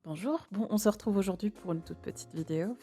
Bonjour, bon, on se retrouve aujourd'hui pour une toute petite vidéo.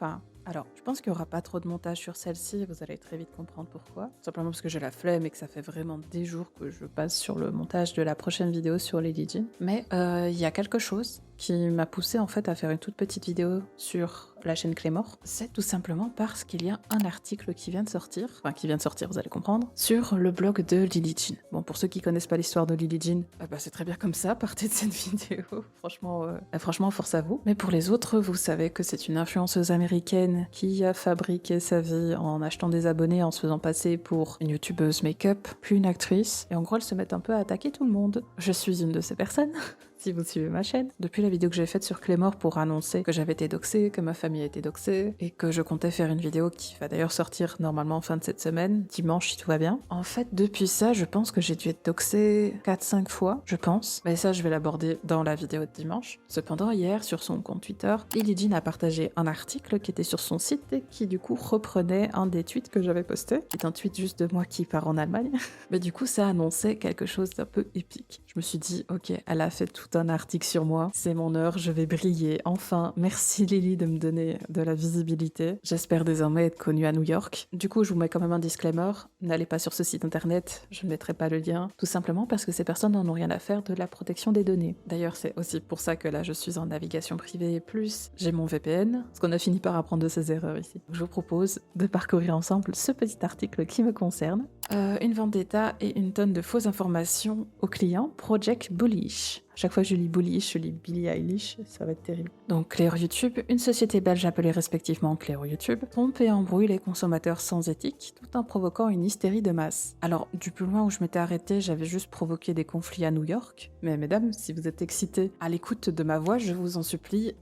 Alors, je pense qu'il n'y aura pas trop de montage sur celle-ci, vous allez très vite comprendre pourquoi. Simplement parce que j'ai la flemme et que ça fait vraiment des jours que je passe sur le montage de la prochaine vidéo sur Lily Jean. Mais il y a quelque chose qui m'a poussé en fait à faire une toute petite vidéo sur la chaîne Clémor. C'est tout simplement parce qu'il y a un article qui vient de sortir, vous allez comprendre, sur le blog de Lily Jean. Bon, pour ceux qui connaissent pas l'histoire de Lily Jean, c'est très bien comme ça, partez de cette vidéo. Franchement, force à vous. Mais pour les autres, vous savez que c'est une influenceuse américaine qui a fabriqué sa vie en achetant des abonnés, en se faisant passer pour une youtubeuse make-up, puis une actrice. Et en gros, elle se met un peu à attaquer tout le monde. Je suis une de ces personnes. Si vous suivez ma chaîne. Depuis la vidéo que j'ai faite sur Clémor pour annoncer que j'avais été doxée, que ma famille a été doxée, et que je comptais faire une vidéo qui va d'ailleurs sortir normalement en fin de cette semaine, dimanche si tout va bien. En fait, depuis ça, je pense que j'ai dû être doxée 4-5 fois, je pense. Mais ça, je vais l'aborder dans la vidéo de dimanche. Cependant, hier, sur son compte Twitter, Lily Jean a partagé un article qui était sur son site et qui du coup reprenait un des tweets que j'avais posté, qui est un tweet juste de moi qui part en Allemagne. Mais du coup, ça annonçait quelque chose d'un peu épique. Je me suis dit, ok, elle a fait tout un article sur moi, c'est mon heure, je vais briller. Enfin, merci Lily de me donner de la visibilité. J'espère désormais être connue à New York. Du coup, je vous mets quand même un disclaimer, n'allez pas sur ce site internet, je ne mettrai pas le lien, tout simplement parce que ces personnes n'en ont rien à faire de la protection des données. D'ailleurs, c'est aussi pour ça que là, je suis en navigation privée, plus j'ai mon VPN, parce qu'on a fini par apprendre de ses erreurs ici. Je vous propose de parcourir ensemble ce petit article qui me concerne. Une vendetta et une tonne de fausses informations aux clients, Project Bullish. À chaque fois que je lis Bullish, je lis Billie Eilish, ça va être terrible. Donc Cléo YouTube, une société belge appelée respectivement Cléo YouTube, trompe et embrouille les consommateurs sans éthique, tout en provoquant une hystérie de masse. Alors, du plus loin où je m'étais arrêtée, j'avais juste provoqué des conflits à New York, mais mesdames, si vous êtes excitées à l'écoute de ma voix, je vous en supplie,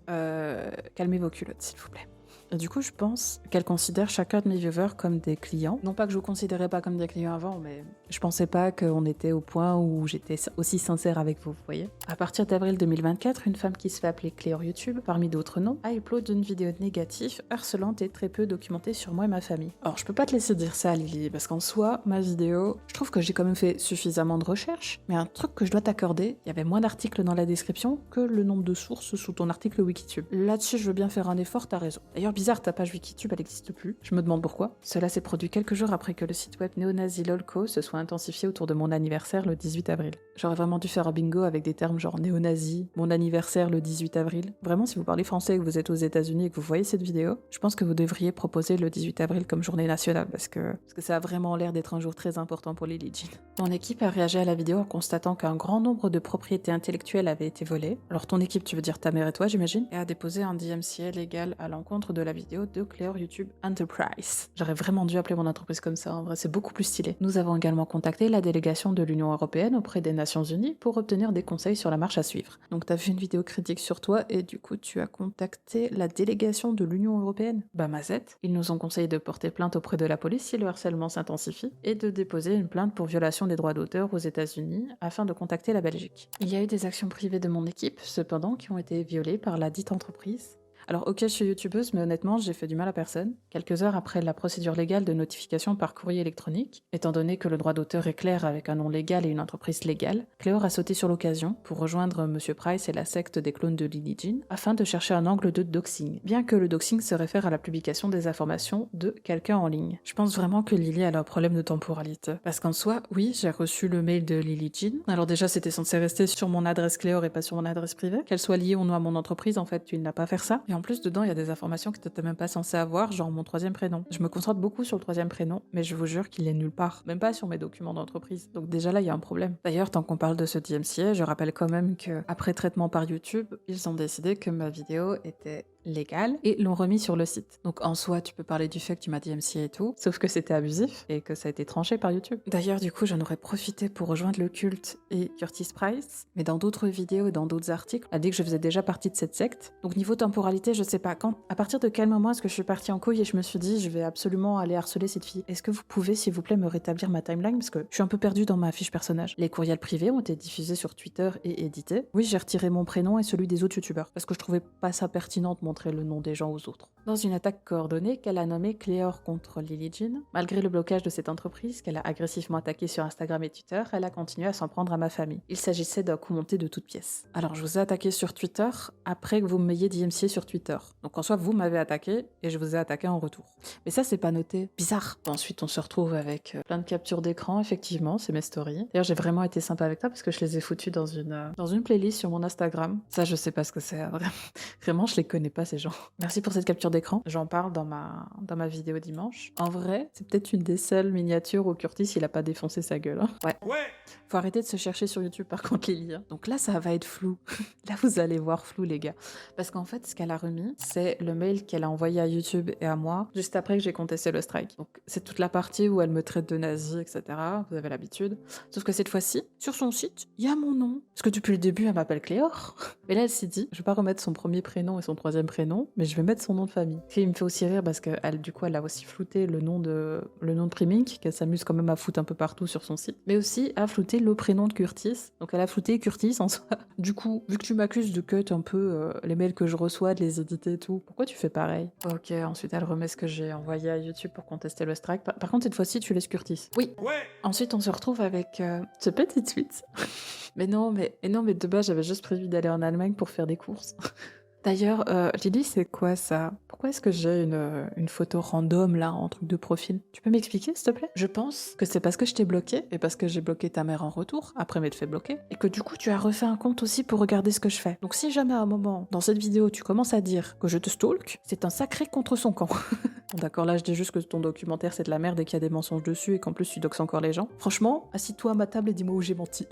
calmez vos culottes s'il vous plaît. Et du coup, je pense qu'elle considère chacun de mes viewers comme des clients. Non pas que je vous considérais pas comme des clients avant, mais je pensais pas qu'on était au point où j'étais aussi sincère avec vous, vous voyez. À partir d'avril 2024, une femme qui se fait appeler Cléor YouTube, parmi d'autres noms, a uploadé une vidéo négative, harcelante et très peu documentée sur moi et ma famille. Alors, je peux pas te laisser dire ça, Lily, parce qu'en soi, ma vidéo, je trouve que j'ai quand même fait suffisamment de recherches, mais un truc que je dois t'accorder, il y avait moins d'articles dans la description que le nombre de sources sous ton article Wikitube. Là-dessus, je veux bien faire un effort, t'as raison. D'ailleurs, bizarre, ta page Wikitube, elle n'existe plus. Je me demande pourquoi. Cela s'est produit quelques jours après que le site web Neonazi Lolco se soit intensifié autour de mon anniversaire le 18 avril. J'aurais vraiment dû faire un bingo avec des termes genre néo-nazi, mon anniversaire le 18 avril. Vraiment, si vous parlez français et que vous êtes aux États-Unis et que vous voyez cette vidéo, je pense que vous devriez proposer le 18 avril comme journée nationale parce que ça a vraiment l'air d'être un jour très important pour Lily Jean. Ton équipe a réagi à la vidéo en constatant qu'un grand nombre de propriétés intellectuelles avaient été volées. Alors ton équipe, tu veux dire ta mère et toi, j'imagine, et a déposé un DMCA légal à l'encontre de la vidéo de Cléor YouTube Enterprise. J'aurais vraiment dû appeler mon entreprise comme ça, en vrai, c'est beaucoup plus stylé. Nous avons également contacté la délégation de l'Union Européenne auprès des Nations Unies pour obtenir des conseils sur la marche à suivre. Donc t'as vu une vidéo critique sur toi et du coup tu as contacté la délégation de l'Union Européenne. Bah mazette. Ils nous ont conseillé de porter plainte auprès de la police si le harcèlement s'intensifie et de déposer une plainte pour violation des droits d'auteur aux États-Unis afin de contacter la Belgique. Il y a eu des actions privées de mon équipe, cependant, qui ont été violées par la dite entreprise. Alors ok, je suis youtubeuse, mais honnêtement, j'ai fait du mal à personne. Quelques heures après la procédure légale de notification par courrier électronique, étant donné que le droit d'auteur est clair avec un nom légal et une entreprise légale, Cléor a sauté sur l'occasion pour rejoindre Monsieur Price et la secte des clones de Lily Jean afin de chercher un angle de doxing, bien que le doxing se réfère à la publication des informations de quelqu'un en ligne. Je pense vraiment que Lily a un problème de temporalité. Parce qu'en soi, oui, j'ai reçu le mail de Lily Jean. Alors déjà, c'était censé rester sur mon adresse Cléor et pas sur mon adresse privée. Qu'elle soit liée ou non à mon entreprise, en fait, tu n'as pas faire ça. Et en plus, dedans, il y a des informations que tu n'étais même pas censé avoir, genre mon troisième prénom. Je me concentre beaucoup sur le troisième prénom, mais je vous jure qu'il est nulle part. Même pas sur mes documents d'entreprise. Donc déjà là, il y a un problème. D'ailleurs, tant qu'on parle de ce DMCA, je rappelle quand même que après traitement par YouTube, ils ont décidé que ma vidéo était légale et l'ont remis sur le site. Donc en soi, tu peux parler du fait que tu m'as DMCA et tout, sauf que c'était abusif et que ça a été tranché par YouTube. D'ailleurs, du coup, j'en aurais profité pour rejoindre le culte et Curtis Price, mais dans d'autres vidéos et dans d'autres articles, a dit que je faisais déjà partie de cette secte. Donc niveau temporalité, je sais pas à partir de quel moment est-ce que je suis partie en couille et je me suis dit je vais absolument aller harceler cette fille. Est-ce que vous pouvez s'il vous plaît me rétablir ma timeline parce que je suis un peu perdue dans ma fiche personnage. Les courriels privés ont été diffusés sur Twitter et édités. Oui, j'ai retiré mon prénom et celui des autres youtubeurs parce que je trouvais pas ça pertinent de montrer le nom des gens aux autres. Dans une attaque coordonnée qu'elle a nommée Clear contre Lily Jean, malgré le blocage de cette entreprise qu'elle a agressivement attaquée sur Instagram et Twitter, elle a continué à s'en prendre à ma famille. Il s'agissait d'un coup monté de toutes pièces. Alors je vous ai attaqué sur Twitter après que vous m'ayez DMCé sur Twitter. Donc en soi vous m'avez attaqué et je vous ai attaqué en retour. Mais ça c'est pas noté. Bizarre. Ensuite on se retrouve avec plein de captures d'écran, effectivement, c'est mes stories. D'ailleurs j'ai vraiment été sympa avec toi parce que je les ai foutues dans une playlist sur mon Instagram. Ça je sais pas ce que c'est. Vraiment je les connais pas ces gens. Merci pour cette capture d'écran. J'en parle dans ma vidéo dimanche. En vrai, c'est peut-être une des seules miniatures où Curtis il a pas défoncé sa gueule. Hein. Ouais. Faut arrêter de se chercher sur YouTube par contre Lily. Hein. Donc là ça va être flou. Là vous allez voir flou les gars. Parce qu'en fait ce qu'elle a remis, c'est le mail qu'elle a envoyé à YouTube et à moi juste après que j'ai contesté le strike. Donc c'est toute la partie où elle me traite de nazi, etc. Vous avez l'habitude. Sauf que cette fois-ci, sur son site, il y a mon nom. Parce que depuis le début elle m'appelle Cléor. Mais là elle s'est dit, je vais pas remettre son premier prénom et son troisième prénom, mais je vais mettre son nom de famille. Ce qui me fait aussi rire parce qu'elle du coup elle a aussi flouté le nom de Primink, qu'elle s'amuse quand même à foutre un peu partout sur son site, mais aussi à flouter le prénom de Curtis. Donc elle a flouté Curtis en soi. Du coup, vu que tu m'accuses de cut un peu les mails que je reçois, de les éditer et tout, pourquoi tu fais pareil? Ok, ensuite elle remet ce que j'ai envoyé à YouTube pour contester le strike. Par contre cette fois-ci tu laisses Curtis. Oui. Ouais. Ensuite on se retrouve avec ce petit tweet. mais non, mais de base j'avais juste prévu d'aller en Allemagne pour faire des courses. D'ailleurs, Lily, c'est quoi ça? Pourquoi est-ce que j'ai une photo random là en truc de profil? Tu peux m'expliquer s'il te plaît? Je pense que c'est parce que je t'ai bloqué et parce que j'ai bloqué ta mère en retour, après m'être fait bloquer, et que du coup tu as refait un compte aussi pour regarder ce que je fais. Donc si jamais à un moment, dans cette vidéo, tu commences à dire que je te stalk, c'est un sacré contre son camp. Bon, d'accord, là je dis juste que ton documentaire c'est de la merde et qu'il y a des mensonges dessus et qu'en plus tu doxes encore les gens. Franchement, assis-toi à ma table et dis-moi où j'ai menti.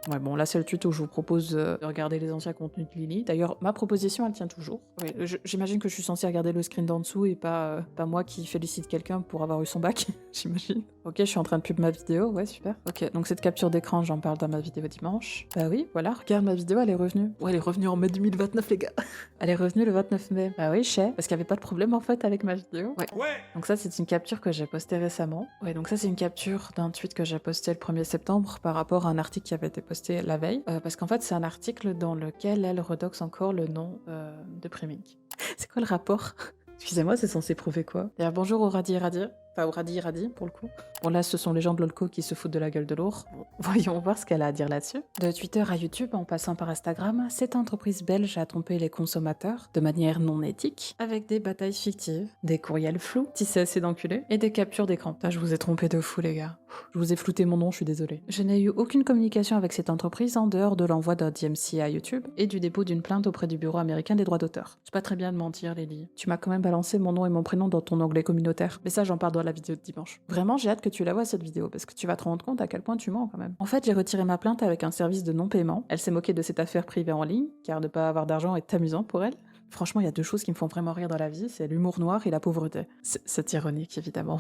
Ouais, bon, là c'est le tuto où je vous propose de regarder les anciens contenus de Lily. D'ailleurs, ma proposition elle tient toujours. Ouais, j'imagine que je suis censée regarder le screen d'en dessous et pas moi qui félicite quelqu'un pour avoir eu son bac, j'imagine. Ok, je suis en train de pub ma vidéo, ouais, super. Ok, donc cette capture d'écran, j'en parle dans ma vidéo dimanche. Bah oui, voilà, regarde ma vidéo, elle est revenue. Ouais, elle est revenue en mai 2029, les gars. Elle est revenue le 29 mai. Bah oui, je sais, parce qu'il n'y avait pas de problème en fait avec ma vidéo. Ouais. Donc ça, c'est une capture que j'ai postée récemment. Ouais, donc ça, c'est une capture d'un tweet que j'ai posté le 1er septembre par rapport à un article qui avait été posté la veille. Parce qu'en fait, c'est un article dans lequel elle redoxe encore le nom de Primink. C'est quoi le rapport? Excusez-moi, c'est censé prouver quoi? D'ailleurs, bonjour au Radi Radi. Enfin, au Radi Radi, pour le coup. Bon, là, ce sont les gens de l'Olco qui se foutent de la gueule de l'ours. Bon, voyons voir ce qu'elle a à dire là-dessus. De Twitter à YouTube, en passant par Instagram, cette entreprise belge a trompé les consommateurs de manière non éthique, avec des batailles fictives, des courriels flous, tissés assez d'enculés, et des captures d'écran. Là, je vous ai trompé de fou, les gars. Je vous ai flouté mon nom, je suis désolée. Je n'ai eu aucune communication avec cette entreprise en dehors de l'envoi d'un DMCA à YouTube et du dépôt d'une plainte auprès du Bureau américain des droits d'auteur. C'est pas très bien de mentir, Lily. Tu m'as quand même balancé mon nom et mon prénom dans ton onglet communautaire. Mais ça, j'en parle dans la vidéo de dimanche. Vraiment, j'ai hâte que tu la vois cette vidéo parce que tu vas te rendre compte à quel point tu mens quand même. En fait, j'ai retiré ma plainte avec un service de non-paiement. Elle s'est moquée de cette affaire privée en ligne, car ne pas avoir d'argent est amusant pour elle. Franchement, il y a deux choses qui me font vraiment rire dans la vie, c'est l'humour noir et la pauvreté. C'est ironique, évidemment.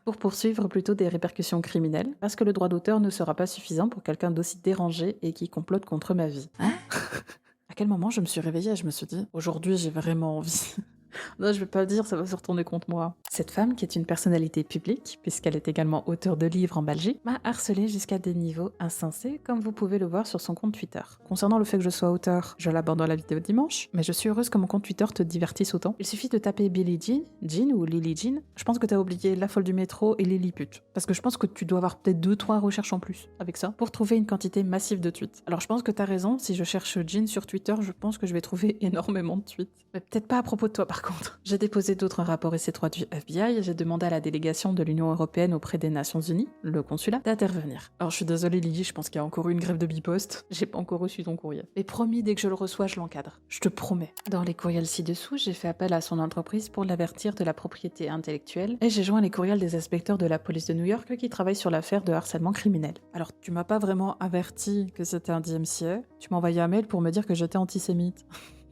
Pour poursuivre plutôt des répercussions criminelles, parce que le droit d'auteur ne sera pas suffisant pour quelqu'un d'aussi dérangé et qui complote contre ma vie. Hein? À quel moment je me suis réveillée et je me suis dit, aujourd'hui j'ai vraiment envie. Non, je vais pas le dire, ça va se retourner contre moi. Cette femme, qui est une personnalité publique, puisqu'elle est également auteure de livres en Belgique, m'a harcelée jusqu'à des niveaux insensés, comme vous pouvez le voir sur son compte Twitter. Concernant le fait que je sois auteur, je l'aborde dans la vidéo dimanche, mais je suis heureuse que mon compte Twitter te divertisse autant. Il suffit de taper Billie Jean ou Lily Jean. Je pense que t'as oublié La Folle du Métro et Lilliput. Parce que je pense que tu dois avoir peut-être 2-3 recherches en plus avec ça, pour trouver une quantité massive de tweets. Alors je pense que t'as raison, si je cherche Jean sur Twitter, je pense que je vais trouver énormément de tweets. Mais peut-être pas à propos de toi par contre. J'ai déposé d'autres rapports et C3 du FBI et j'ai demandé à la délégation de l'Union Européenne auprès des Nations Unies, le consulat, d'intervenir. Alors je suis désolée Lily, je pense qu'il y a encore eu une grève de bipost. J'ai pas encore reçu ton courriel. Mais promis, dès que je le reçois, je l'encadre. Je te promets. Dans les courriels ci-dessous, j'ai fait appel à son entreprise pour l'avertir de la propriété intellectuelle et j'ai joint les courriels des inspecteurs de la police de New York qui travaillent sur l'affaire de harcèlement criminel. Alors tu m'as pas vraiment averti que c'était un DMCA, tu m'as envoyé un mail pour me dire que j'étais antisémite.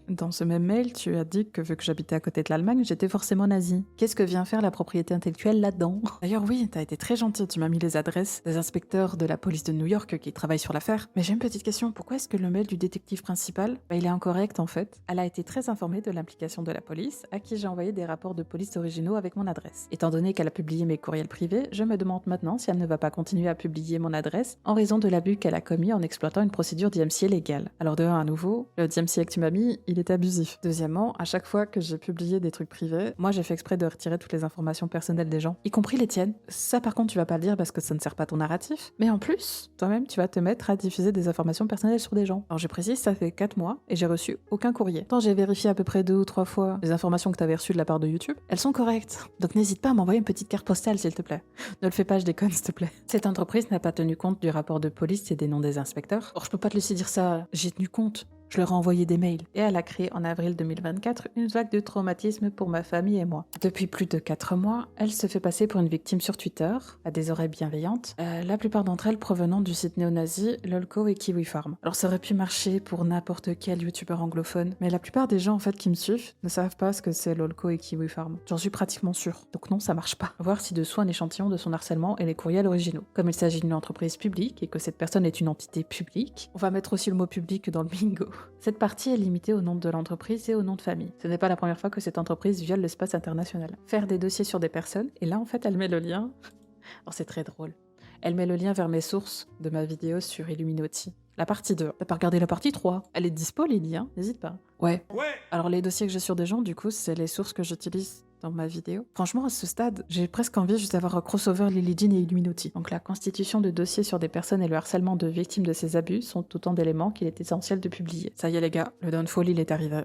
Dans ce même mail, tu as dit que vu que j'habitais à côté de l'Allemagne, j'étais forcément nazie. Qu'est-ce que vient faire la propriété intellectuelle là-dedans? D'ailleurs oui, t'as été très gentille, tu m'as mis les adresses des inspecteurs de la police de New York qui travaillent sur l'affaire. Mais j'ai une petite question, pourquoi est-ce que le mail du détective principal, il est incorrect en fait? Elle a été très informée de l'implication de la police, à qui j'ai envoyé des rapports de police originaux avec mon adresse. Étant donné qu'elle a publié mes courriels privés, je me demande maintenant si elle ne va pas continuer à publier mon adresse en raison de l'abus qu'elle a commis en exploitant une procédure DMCA légale. Alors de un à nouveau, le DMCA que tu m'as mis, il était abusif. Deuxièmement, à chaque fois que j'ai publié des trucs privés, moi j'ai fait exprès de retirer toutes les informations personnelles des gens, y compris les tiennes. Ça par contre tu vas pas le dire parce que ça ne sert pas ton narratif, mais en plus, toi-même tu vas te mettre à diffuser des informations personnelles sur des gens. Alors je précise, ça fait 4 mois et j'ai reçu aucun courrier. Quand j'ai vérifié à peu près 2 ou 3 fois les informations que t'avais reçues de la part de YouTube, elles sont correctes. Donc n'hésite pas à m'envoyer une petite carte postale s'il te plaît. Ne le fais pas, je déconne s'il te plaît. Cette entreprise n'a pas tenu compte du rapport de police et des noms des inspecteurs. Or je peux pas te laisser dire ça, j'ai tenu compte. Je leur ai envoyé des mails. Et elle a créé en avril 2024 une vague de traumatisme pour ma famille et moi. Depuis plus de 4 mois, elle se fait passer pour une victime sur Twitter, à des oreilles bienveillantes, la plupart d'entre elles provenant du site néo-nazi Lolco et Kiwi Farm. Alors ça aurait pu marcher pour n'importe quel youtubeur anglophone, mais la plupart des gens en fait qui me suivent ne savent pas ce que c'est Lolco et Kiwi Farm. J'en suis pratiquement sûre. Donc non, ça marche pas. Voir ci-dessous un échantillon de son harcèlement et les courriels originaux. Comme il s'agit d'une entreprise publique et que cette personne est une entité publique, on va mettre aussi le mot public dans le bingo. Cette partie est limitée au nom de l'entreprise et au nom de famille. Ce n'est pas la première fois que cette entreprise viole l'espace international. Faire des dossiers sur des personnes, et là en fait elle met le lien. Alors c'est très drôle. Elle met le lien vers mes sources de ma vidéo sur Illuminati. La partie 2. T'as pas regardé la partie 3? Elle est dispo Lily, hein? N'hésite pas. Ouais. Alors les dossiers que j'ai sur des gens, du coup, c'est les sources que j'utilise dans ma vidéo. Franchement, à ce stade, j'ai presque envie juste d'avoir un crossover Lily Jean et Illuminati. Donc la constitution de dossiers sur des personnes et le harcèlement de victimes de ces abus sont autant d'éléments qu'il est essentiel de publier. Ça y est les gars, le downfall il est arrivé.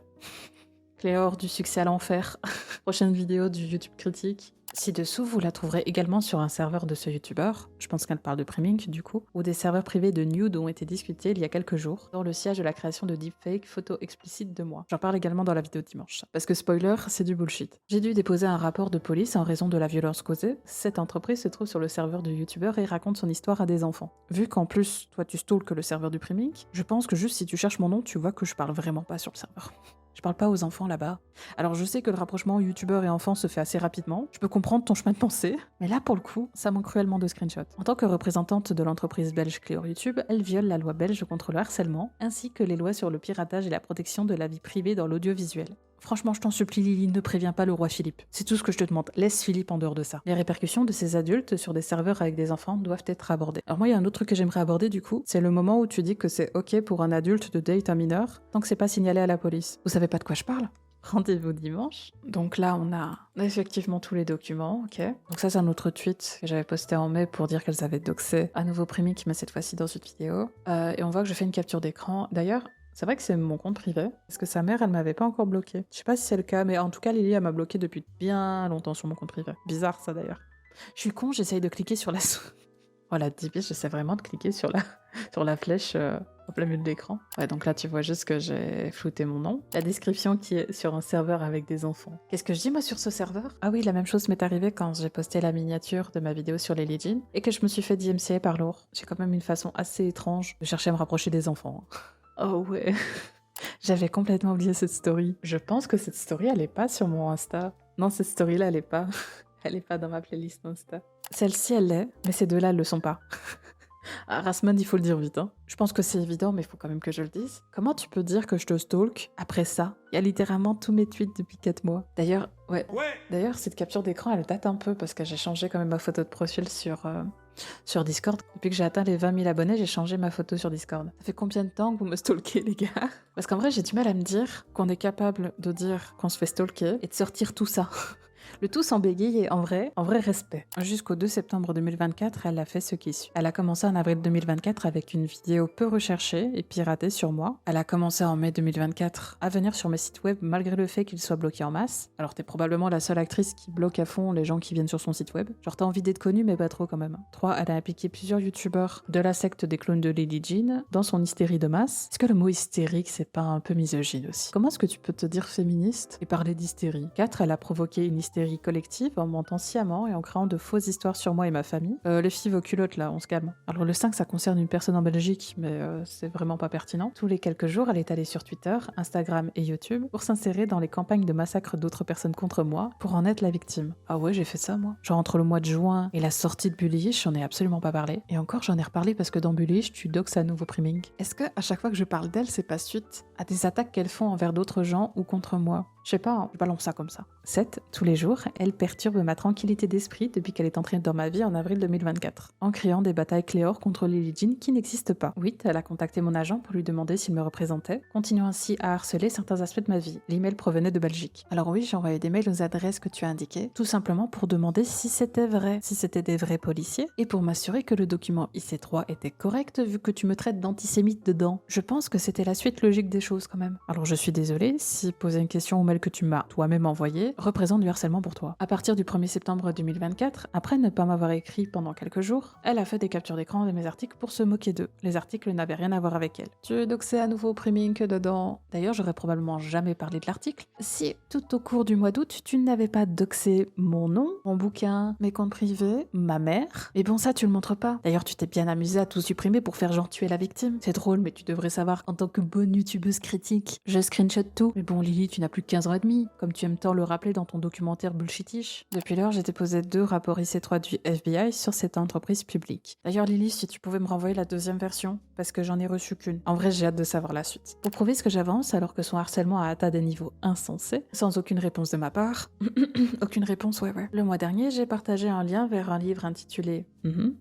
Cléor du succès à l'enfer. Prochaine vidéo du YouTube critique. Ci-dessous, vous la trouverez également sur un serveur de ce youtubeur, je pense qu'elle parle de Primink du coup, où des serveurs privés de nude ont été discutés il y a quelques jours, dans le siège de la création de deepfake photos explicites de moi. J'en parle également dans la vidéo de dimanche, parce que spoiler, c'est du bullshit. J'ai dû déposer un rapport de police en raison de la violence causée. Cette entreprise se trouve sur le serveur du youtubeur et raconte son histoire à des enfants. Vu qu'en plus, toi tu stalks le serveur du Primink, je pense que juste si tu cherches mon nom, tu vois que je parle vraiment pas sur le serveur. Je parle pas aux enfants là-bas. Alors je sais que le rapprochement youtubeur et enfant se fait assez rapidement, je peux comprendre ton chemin de pensée, mais là pour le coup, ça manque cruellement de screenshots. En tant que représentante de l'entreprise belge Cléor YouTube, elle viole la loi belge contre le harcèlement, ainsi que les lois sur le piratage et la protection de la vie privée dans l'audiovisuel. Franchement, je t'en supplie, Lily, ne préviens pas le roi Philippe. C'est tout ce que je te demande. Laisse Philippe en dehors de ça. Les répercussions de ces adultes sur des serveurs avec des enfants doivent être abordées. Alors moi, il y a un autre truc que j'aimerais aborder du coup, c'est le moment où tu dis que c'est ok pour un adulte de date un mineur, tant que c'est pas signalé à la police. Vous savez pas de quoi je parle? Rendez-vous dimanche. Donc là, on a effectivement tous les documents, ok. Donc ça, c'est un autre tweet que j'avais posté en mai pour dire qu'elles avaient doxé à nouveau Primink, mais cette fois-ci dans une vidéo. Et on voit que je fais une capture d'écran. D'ailleurs, c'est vrai que c'est mon compte privé, parce que sa mère, elle m'avait pas encore bloqué. Je sais pas si c'est le cas, mais en tout cas, Lily, elle m'a bloqué depuis bien longtemps sur mon compte privé. Bizarre, ça, d'ailleurs. Je suis con, j'essaye de cliquer sur la... Voilà, 10 pièces, j'essaie vraiment de cliquer sur la flèche au plein milieu de l'écran. Ouais, donc là, tu vois juste que j'ai flouté mon nom. La description qui est sur un serveur avec des enfants. Qu'est-ce que je dis, moi, sur ce serveur? Ah oui, la même chose m'est arrivée quand j'ai posté la miniature de ma vidéo sur les Legion et que je me suis fait DMCA par Laure. J'ai quand même une façon assez étrange de chercher à me rapprocher des enfants. Oh ouais. J'avais complètement oublié cette story. Je pense que cette story, elle est pas sur mon Insta. Non, cette story-là, elle est pas. Elle est pas dans ma playlist Insta. Celle-ci, elle l'est, mais ces deux-là, elles le sont pas. Ah, Rasman, il faut le dire vite, hein. Je pense que c'est évident, mais il faut quand même que je le dise. Comment tu peux dire que je te stalk après ça? Il y a littéralement tous mes tweets depuis 4 mois. D'ailleurs, ouais. D'ailleurs, cette capture d'écran, elle date un peu parce que j'ai changé quand même ma photo de profil sur Discord. Depuis que j'ai atteint les 20 000 abonnés, j'ai changé ma photo sur Discord. Ça fait combien de temps que vous me stalkez, les gars? Parce qu'en vrai, j'ai du mal à me dire qu'on est capable de dire qu'on se fait stalker et de sortir tout ça. Le tout sans bégayer, en vrai respect. Jusqu'au 2 septembre 2024, elle a fait ce qui suit. Elle a commencé en avril 2024 avec une vidéo peu recherchée et piratée sur moi. Elle a commencé en mai 2024 à venir sur mes sites web malgré le fait qu'ils soient bloqués en masse. Alors t'es probablement la seule actrice qui bloque à fond les gens qui viennent sur son site web. Genre t'as envie d'être connue mais pas trop quand même. 3. Elle a impliqué plusieurs youtubeurs de la secte des clones de Lily Jean dans son hystérie de masse. Est-ce que le mot hystérique c'est pas un peu misogyne aussi? Comment est-ce que tu peux te dire féministe et parler d'hystérie? 4. Elle a provoqué une hystérie collective en mentant sciemment et en créant de fausses histoires sur moi et ma famille. Les filles, vos culottes là, on se calme. Alors le 5, ça concerne une personne en Belgique, mais c'est vraiment pas pertinent. Tous les quelques jours, elle est allée sur Twitter, Instagram et YouTube pour s'insérer dans les campagnes de massacre d'autres personnes contre moi pour en être la victime. Ah ouais, j'ai fait ça moi. Genre entre le mois de juin et la sortie de Bullish, j'en ai absolument pas parlé. Et encore, j'en ai reparlé parce que dans Bullish, tu doxes à nouveau Primink. Est-ce que à chaque fois que je parle d'elle, c'est pas suite à des attaques qu'elles font envers d'autres gens ou contre moi? Je sais pas, hein, je balance ça comme ça. 7. Tous les jours, elle perturbe ma tranquillité d'esprit depuis qu'elle est entrée dans ma vie en avril 2024, en créant des batailles Cléor contre Lily Jean qui n'existent pas. 8. Elle a contacté mon agent pour lui demander s'il me représentait, continuant ainsi à harceler certains aspects de ma vie. L'email provenait de Belgique. Alors oui, j'ai envoyé des mails aux adresses que tu as indiquées, tout simplement pour demander si c'était vrai, si c'était des vrais policiers, et pour m'assurer que le document IC3 était correct vu que tu me traites d'antisémite dedans. Je pense que c'était la suite logique des choses quand même. Alors je suis désolée si poser une question au mail que tu m'as toi-même envoyé représente du harcèlement pour toi. À partir du 1er septembre 2024, après ne pas m'avoir écrit pendant quelques jours, elle a fait des captures d'écran de mes articles pour se moquer d'eux. Les articles n'avaient rien à voir avec elle. Tu doxais à nouveau Primink dedans. D'ailleurs, j'aurais probablement jamais parlé de l'article si tout au cours du mois d'août, tu n'avais pas doxé mon nom, mon bouquin, mes comptes privés, ma mère. Mais bon, ça, tu le montres pas. D'ailleurs, tu t'es bien amusé à tout supprimer pour faire genre tuer la victime. C'est drôle, mais tu devrais savoir, en tant que bonne youtubeuse critique, je screenshot tout. Mais bon, Lily, tu n'as plus que 15 ans et demi, comme tu aimes tant le rappeler dans ton documentaire bullshitish. Depuis lors, j'ai déposé 2 rapports IC3 du FBI sur cette entreprise publique. D'ailleurs, Lily, si tu pouvais me renvoyer la deuxième version, parce que j'en ai reçu qu'une. En vrai, j'ai hâte de savoir la suite. Pour prouver ce que j'avance, alors que son harcèlement a atteint des niveaux insensés, sans aucune réponse de ma part. Aucune réponse, ouais. Le mois dernier, j'ai partagé un lien vers un livre intitulé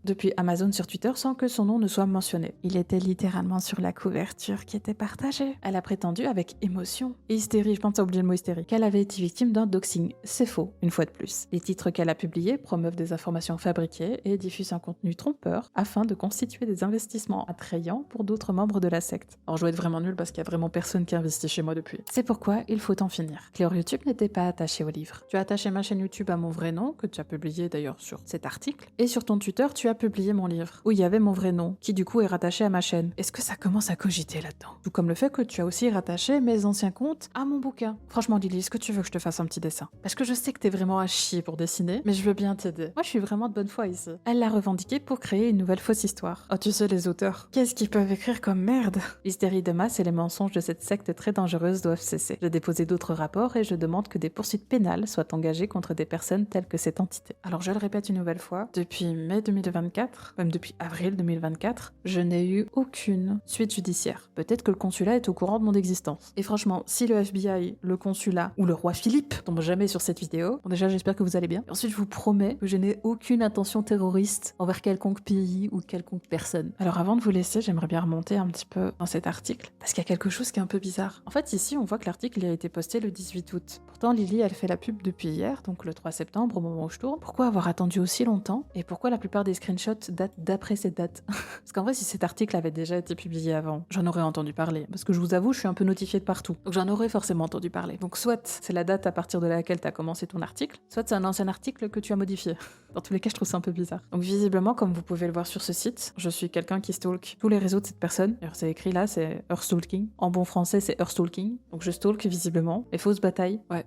depuis Amazon sur Twitter sans que son nom ne soit mentionné. Il était littéralement sur la couverture qui était partagée. Elle a prétendu avec émotion et hystérie, je pense à oublier le mot hystérie, qu'elle avait été victime d'un doxing. C'est faux, une fois de plus. Les titres qu'elle a publiés promeuvent des informations fabriquées et diffusent un contenu trompeur afin de constituer des investissements attrayants pour d'autres membres de la secte. Alors je dois être vraiment nulle parce qu'il y a vraiment personne qui a investi chez moi depuis. C'est pourquoi il faut en finir. Cléor YouTube n'était pas attaché au livre. Tu as attaché ma chaîne YouTube à mon vrai nom, que tu as publié d'ailleurs sur cet article, et sur ton Twitter, tu as publié mon livre, où il y avait mon vrai nom, qui du coup est rattaché à ma chaîne. Est-ce que ça commence à cogiter là-dedans? Tout comme le fait que tu as aussi rattaché mes anciens comptes à mon bouquin. Franchement, Lily, est-ce que tu veux que je te fasse un petit dessin? Parce que je sais que t'es vraiment à chier pour dessiner, mais je veux bien t'aider. Moi, je suis vraiment de bonne foi ici. Elle l'a revendiqué pour créer une nouvelle fausse histoire. Oh, tu sais, les auteurs, qu'est-ce qu'ils peuvent écrire comme merde? L'hystérie de masse et les mensonges de cette secte très dangereuse doivent cesser. J'ai déposé d'autres rapports et je demande que des poursuites pénales soient engagées contre des personnes telles que cette entité. Alors je le répète une nouvelle fois, depuis mai 2024, même depuis avril 2024, je n'ai eu aucune suite judiciaire. Peut-être que le consulat est au courant de mon existence. Et franchement, si le FBI, le consulat ou le roi Philippe tombent jamais sur cette vidéo, bon déjà j'espère que vous allez bien. Et ensuite je vous promets que je n'ai aucune intention terroriste envers quelconque pays ou quelconque personne. Alors avant de vous laisser, j'aimerais bien remonter un petit peu dans cet article, parce qu'il y a quelque chose qui est un peu bizarre. En fait ici on voit que l'article a été posté le 18 août. Pourtant Lily elle fait la pub depuis hier, donc le 3 septembre au moment où je tourne. Pourquoi avoir attendu aussi longtemps? Et pourquoi la plupart des screenshots datent d'après cette date? Parce qu'en vrai si cet article avait déjà été publié avant, j'en aurais entendu parler. Parce que je vous avoue, je suis un peu notifiée de partout. Donc j'en aurais forcément entendu parler. Donc soit c'est la date à partir de laquelle tu as commencé ton article, soit c'est un ancien article que tu as modifié. Dans tous les cas, je trouve ça un peu bizarre. Donc visiblement, comme vous pouvez le voir sur ce site, je suis quelqu'un qui stalk tous les réseaux de cette personne. Alors c'est écrit là, c'est Earthstalking. En bon français, c'est Earthstalking. Donc je stalk visiblement. Les fausses batailles. Ouais.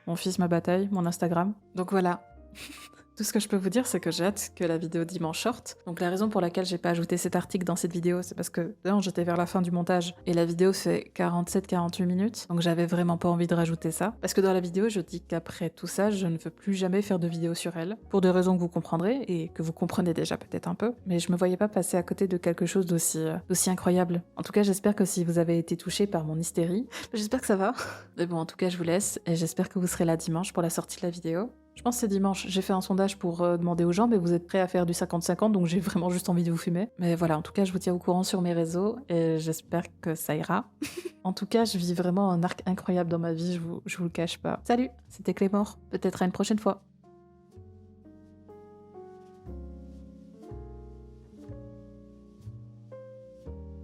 Mon fils, ma bataille, mon Instagram. Donc voilà. Tout ce que je peux vous dire, c'est que j'ai hâte que la vidéo dimanche sorte. Donc la raison pour laquelle j'ai pas ajouté cet article dans cette vidéo, c'est parce que non, j'étais vers la fin du montage et la vidéo fait 47-48 minutes. Donc j'avais vraiment pas envie de rajouter ça. Parce que dans la vidéo, je dis qu'après tout ça, je ne veux plus jamais faire de vidéo sur elle. Pour des raisons que vous comprendrez et que vous comprenez déjà peut-être un peu. Mais je me voyais pas passer à côté de quelque chose d'aussi incroyable. En tout cas, j'espère que si vous avez été touché par mon hystérie, j'espère que ça va. Mais bon, en tout cas, je vous laisse et j'espère que vous serez là dimanche pour la sortie de la vidéo. Je pense que c'est dimanche. J'ai fait un sondage pour demander aux gens, mais vous êtes prêts à faire du 50-50, donc j'ai vraiment juste envie de vous fumer. Mais voilà, en tout cas, je vous tiens au courant sur mes réseaux et j'espère que ça ira. En tout cas, je vis vraiment un arc incroyable dans ma vie, je vous le cache pas. Salut, c'était Clémor. Peut-être à une prochaine fois.